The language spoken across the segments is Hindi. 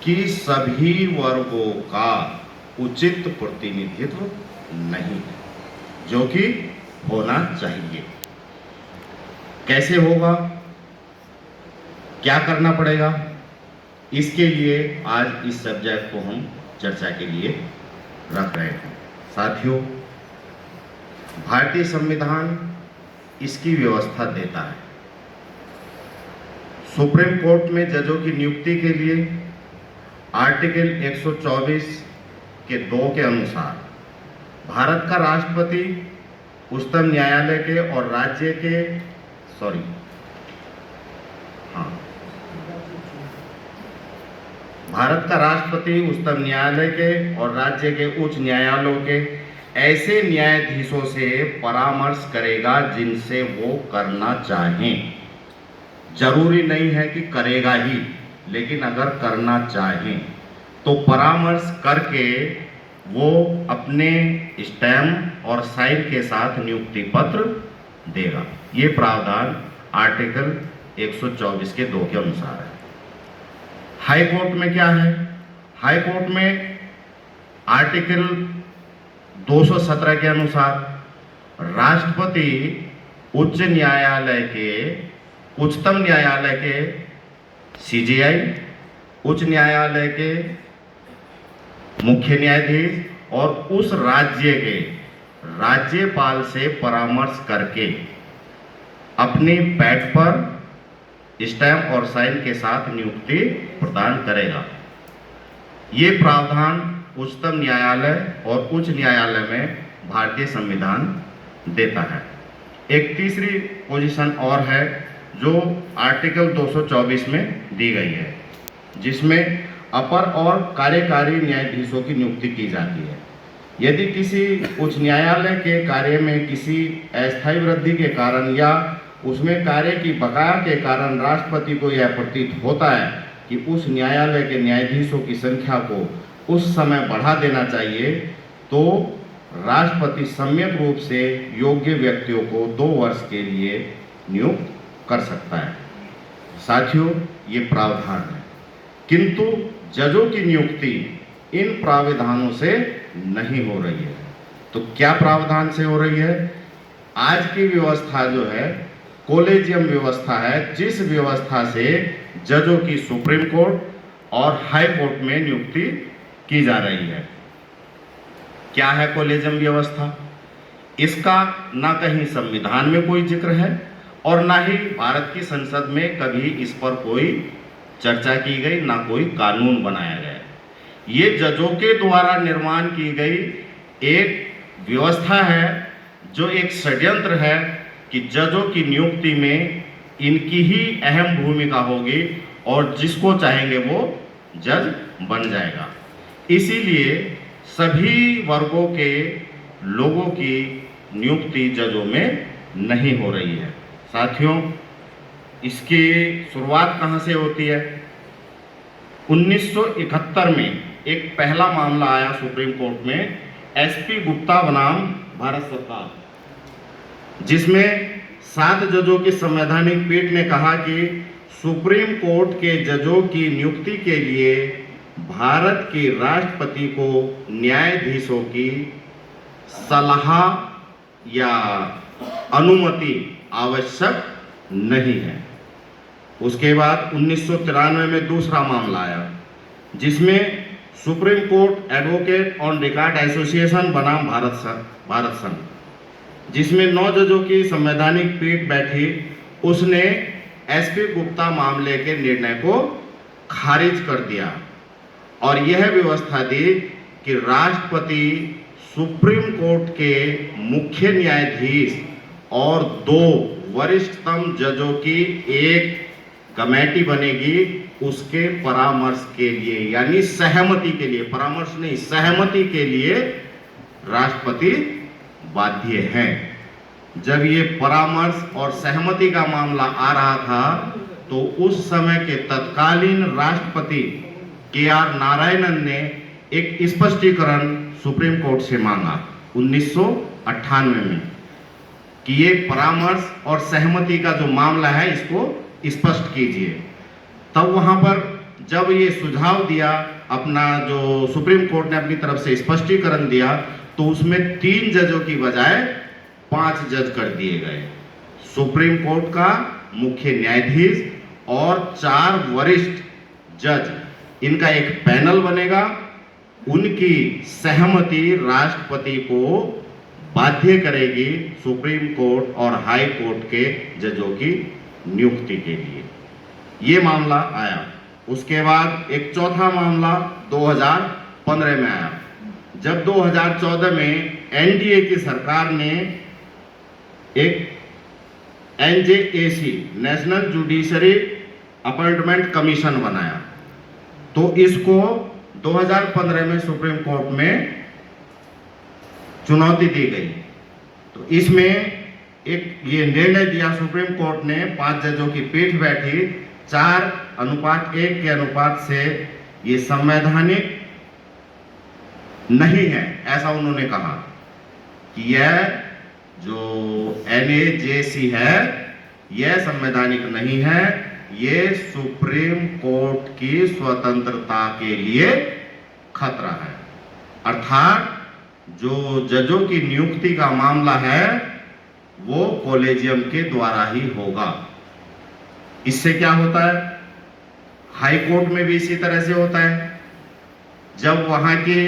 कि सभी वर्गों का उचित प्रतिनिधित्व नहीं है, जो कि होना चाहिए। कैसे होगा, क्या करना पड़ेगा, इसके लिए आज इस सब्जेक्ट को हम चर्चा के लिए रख रहे हैं। साथियों, भारतीय संविधान इसकी व्यवस्था देता है। सुप्रीम कोर्ट में जजों की नियुक्ति के लिए आर्टिकल 124 के 2 के अनुसार भारत का राष्ट्रपति उच्चतम न्यायालय के और राज्य के भारत का राष्ट्रपति उच्चतम न्यायालय के और राज्य के उच्च न्यायालयों के ऐसे न्यायाधीशों से परामर्श करेगा जिनसे वो करना चाहें। जरूरी नहीं है कि करेगा ही, लेकिन अगर करना चाहें तो परामर्श करके वो अपने स्टैम्प और साइन के साथ नियुक्ति पत्र देगा। ये प्रावधान आर्टिकल 124 के 2 के अनुसार है। हाई कोर्ट में क्या है? हाई कोर्ट में आर्टिकल 217 के अनुसार राष्ट्रपति उच्च न्यायालय के, उच्चतम न्यायालय के सीजेआई, उच्च न्यायालय के मुख्य न्यायाधीश और उस राज्य के राज्यपाल से परामर्श करके अपनी पैड पर स्टैम्प और साइन के साथ नियुक्ति प्रदान करेगा। ये प्रावधान उच्चतम न्यायालय और उच्च न्यायालय में भारतीय संविधान देता है। एक तीसरी पोजीशन और है जो आर्टिकल 224 में दी गई है, जिसमें अपर और कार्यकारी न्यायाधीशों की नियुक्ति की जाती है। यदि किसी उच्च न्यायालय के कार्य में किसी अस्थायी वृद्धि के कारण या उसमें कार्य की बकाया के कारण राष्ट्रपति को यह प्रतीत होता है कि उस न्यायालय के न्यायाधीशों की संख्या को उस समय बढ़ा देना चाहिए, तो राष्ट्रपति सम्यक रूप से योग्य व्यक्तियों को 2 वर्ष के लिए नियुक्त कर सकता है। साथियों, ये प्रावधान है, किंतु जजों की नियुक्ति इन प्रावधानों से नहीं हो रही है। तो क्या प्रावधान से हो रही है? आज की व्यवस्था जो है कॉलेजियम व्यवस्था है, जिस व्यवस्था से जजों की सुप्रीम कोर्ट और हाई कोर्ट में नियुक्ति की जा रही है। क्या है कॉलेजियम व्यवस्था? इसका ना कहीं संविधान में कोई जिक्र है और ना ही भारत की संसद में कभी इस पर कोई चर्चा की गई, ना कोई कानून बनाया गया। ये जजों के द्वारा निर्माण की गई एक व्यवस्था है, जो एक षड्यंत्र है कि जजों की नियुक्ति में इनकी ही अहम भूमिका होगी और जिसको चाहेंगे वो जज बन जाएगा। इसीलिए सभी वर्गों के लोगों की नियुक्ति जजों में नहीं हो रही है। साथियों, इसकी शुरुआत कहाँ से होती है? 1971 में एक पहला मामला आया सुप्रीम कोर्ट में, एसपी गुप्ता बनाम भारत सरकार, जिसमें 7 जजों की संवैधानिक पीठ ने कहा कि सुप्रीम कोर्ट के जजों की नियुक्ति के लिए भारत के राष्ट्रपति को न्यायाधीशों की सलाह या अनुमति आवश्यक नहीं है। उसके बाद 1993 में दूसरा मामला आया, जिसमें supreme court advocate on record association बनाम भारत संघ, जिसमें 9 जजों की संवैधानिक पीठ बैठी, उसने एसपी गुप्ता मामले के निर्णय को खारिज कर दिया और यह व्यवस्था दी कि राष्ट्रपति सुप्रीम कोर्ट के मुख्य न्यायाधीश और 2 वरिष्ठतम जजों की एक कमेटी बनेगी, उसके परामर्श के लिए, यानी सहमति के लिए, परामर्श नहीं सहमति के लिए राष्ट्रपति बाध्य है। जब ये परामर्श और सहमति का मामला आ रहा था, तो उस समय के तत्कालीन राष्ट्रपति के.आर. नारायणन ने एक स्पष्टीकरण सुप्रीम कोर्ट से मांगा 1998 में कि ये परामर्श और सहमति का जो मामला है इसको स्पष्ट कीजिए। तब वहां पर जब ये सुझाव दिया, अपना जो सुप्रीम कोर्ट ने अपनी तरफ से स्पष्टीकरण दिया, तो उसमें 3 जजों की बजाय 5 जज कर दिए गए। सुप्रीम कोर्ट का मुख्य न्यायाधीश और 4 वरिष्ठ जज, इनका एक पैनल बनेगा। उनकी सहमति राष्ट्रपति को बाध्य करेगी सुप्रीम कोर्ट और हाई कोर्ट के जजों की नियुक्ति के लिए। ये मामला आया। उसके बाद एक चौथा मामला 2015 में आया, जब 2014 में एनडीए की सरकार ने एक NJAC, national judiciary appointment commission बनाया। तो इसको 2015 में सुप्रीम कोर्ट में चुनौती दी गई। तो इसमें एक ये निर्णय दिया सुप्रीम कोर्ट ने, 5 जजों की पीठ बैठी, 4:1 के अनुपात से ये संवैधानिक नहीं है, ऐसा उन्होंने कहा कि यह जो एनएजेसी है यह संवैधानिक नहीं है, ये सुप्रीम कोर्ट की स्वतंत्रता के लिए खतरा है। अर्थात जो जजों की नियुक्ति का मामला है वो कॉलेजियम के द्वारा ही होगा। इससे क्या होता है, हाई कोर्ट में भी इसी तरह से होता है। जब वहां की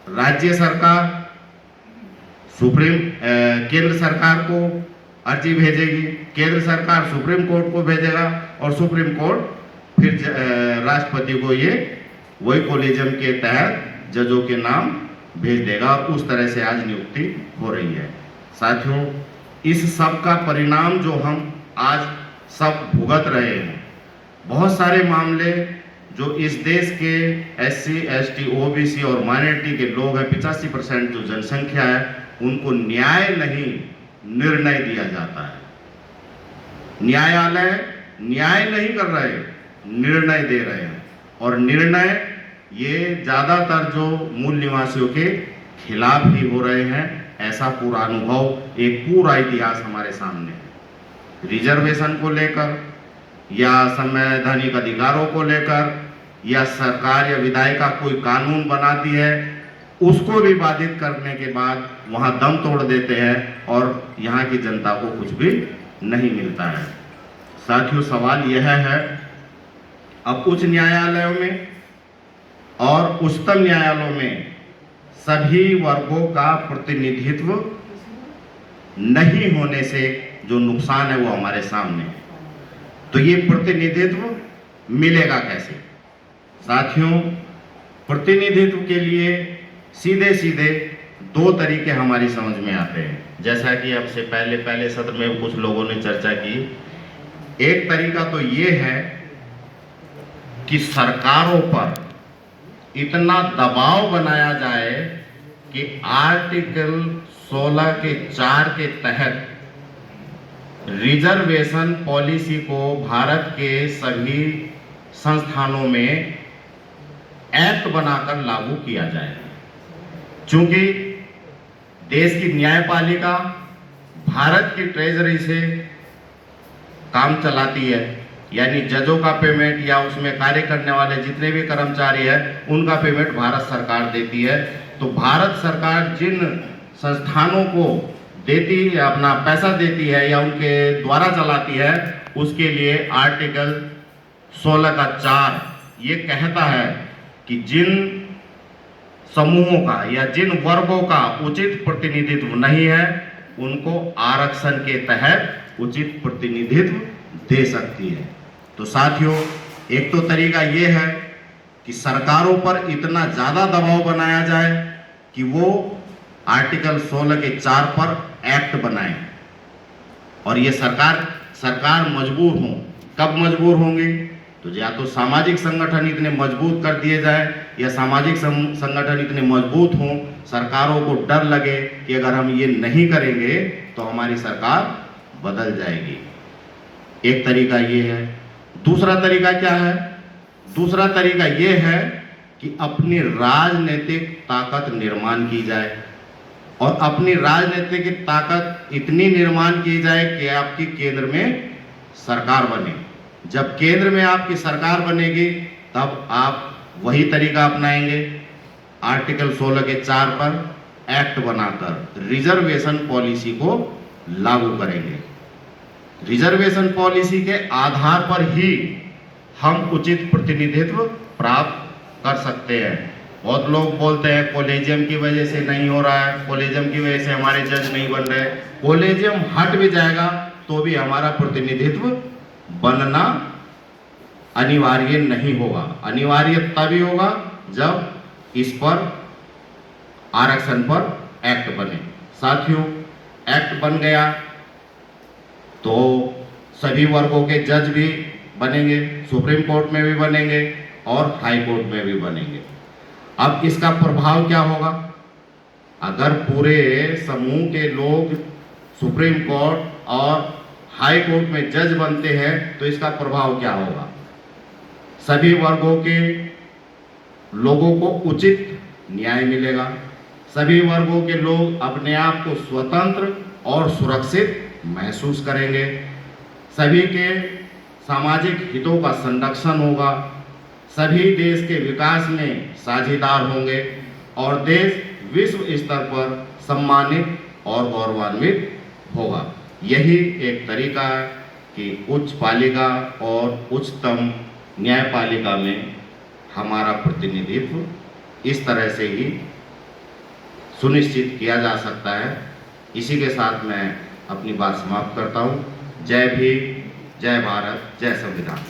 राज्य सरकार केंद्र सरकार को अर्जी भेजेगी, केंद्र सरकार सुप्रीम कोर्ट को भेजेगा और सुप्रीम कोर्ट फिर राष्ट्रपति को ये वही कॉलेजियम के तहत जजों के नाम भेज देगा। उस तरह से आज नियुक्ति हो रही है। साथियों, इस सब का परिणाम जो हम आज सब भुगत रहे हैं, बहुत सारे मामले जो इस देश के SC, ST, OBC और माइनॉरिटी के लोग हैं, 85% जो जनसंख्या है, उनको न्याय नहीं निर्णय दिया जाता है। न्यायालय न्याय नहीं कर रहे, निर्णय दे रहे हैं, और निर्णय ये ज़्यादातर जो मूल निवासियों के खिलाफ ही हो रहे हैं। ऐसा पूरा अनुभव, एक पूरा इतिहास हमारे सामने है। रिजर्वेशन को लेकर या संवैधानिक अधिकारों को लेकर या सरकार या विधायिका कोई कानून बनाती है, उसको भी बाधित करने के बाद वहां दम तोड़ देते हैं और यहाँ की जनता को कुछ भी नहीं मिलता है। साथियों, सवाल यह है, अब उच्च न्यायालयों में और उच्चतम न्यायालयों में सभी वर्गों का प्रतिनिधित्व नहीं होने से जो नुकसान है वो हमारे सामने है। तो ये प्रतिनिधित्व मिलेगा कैसे? साथियों, प्रतिनिधित्व के लिए सीधे सीधे 2 तरीके हमारी समझ में आते हैं, जैसा कि अब से पहले सत्र में कुछ लोगों ने चर्चा की। एक तरीका तो ये है कि सरकारों पर इतना दबाव बनाया जाए कि आर्टिकल 16 के 4 के तहत रिजर्वेशन पॉलिसी को भारत के सभी संस्थानों में एक्ट बनाकर लागू किया जाए। चूंकि देश की न्यायपालिका भारत की ट्रेजरी से काम चलाती है, यानी जजों का पेमेंट या उसमें कार्य करने वाले जितने भी कर्मचारी हैं उनका पेमेंट भारत सरकार देती है। तो भारत सरकार जिन संस्थानों को देती है, अपना पैसा देती है या उनके द्वारा चलाती है, उसके लिए आर्टिकल 16 का 4 ये कहता है कि जिन समूहों का या जिन वर्गों का उचित प्रतिनिधित्व नहीं है उनको आरक्षण के तहत उचित प्रतिनिधित्व दे सकती है। तो साथियों, एक तो तरीका ये है कि सरकारों पर इतना ज़्यादा दबाव बनाया जाए कि वो आर्टिकल 16 के 4 पर एक्ट बनाएं और ये सरकार मजबूर हो। कब मजबूर होंगी? तो या तो सामाजिक संगठन इतने मजबूत कर दिए जाए या सामाजिक संगठन इतने मजबूत हों, सरकारों को डर लगे कि अगर हम ये नहीं करेंगे तो हमारी सरकार बदल जाएगी। एक तरीका ये है। दूसरा तरीका क्या है? दूसरा तरीका ये है कि अपनी राजनीतिक ताकत निर्माण की जाए और अपनी राजनीतिक ताकत इतनी निर्माण की जाए कि आपकी केंद्र में सरकार बने। जब केंद्र में आपकी सरकार बनेगी तब आप वही तरीका अपनाएंगे। आर्टिकल 16 के 4 पर एक्ट बनाकर रिजर्वेशन पॉलिसी को लागू करेंगे। रिजर्वेशन पॉलिसी के आधार पर ही हम उचित प्रतिनिधित्व प्राप्त कर सकते हैं। बहुत लोग बोलते हैं कॉलेजियम की वजह से नहीं हो रहा है, कॉलेजियम की वजह से हमारे जज नहीं बन रहे। कॉलेजियम हट भी जाएगा तो भी हमारा प्रतिनिधित्व बनना अनिवार्य नहीं होगा। अनिवार्य तभी होगा जब इस पर आरक्षण पर एक्ट बने। साथियों, एक्ट बन गया तो सभी वर्गों के जज भी बनेंगे, सुप्रीम कोर्ट में भी बनेंगे और हाई कोर्ट में भी बनेंगे। अब इसका प्रभाव क्या होगा? अगर पूरे समूह के लोग सुप्रीम कोर्ट और हाई कोर्ट में जज बनते हैं तो इसका प्रभाव क्या होगा? सभी वर्गों के लोगों को उचित न्याय मिलेगा। सभी वर्गों के लोग अपने आप को स्वतंत्र और सुरक्षित महसूस करेंगे। सभी के सामाजिक हितों का संरक्षण होगा। सभी देश के विकास में साझेदार होंगे और देश विश्व स्तर पर सम्मानित और गौरवान्वित होगा। यही एक तरीका है कि उच्च पालिका और उच्चतम न्यायपालिका में हमारा प्रतिनिधित्व इस तरह से ही सुनिश्चित किया जा सकता है। इसी के साथ मैं अपनी बात समाप्त करता हूँ। जय भीम, जय भारत, जय संविधान।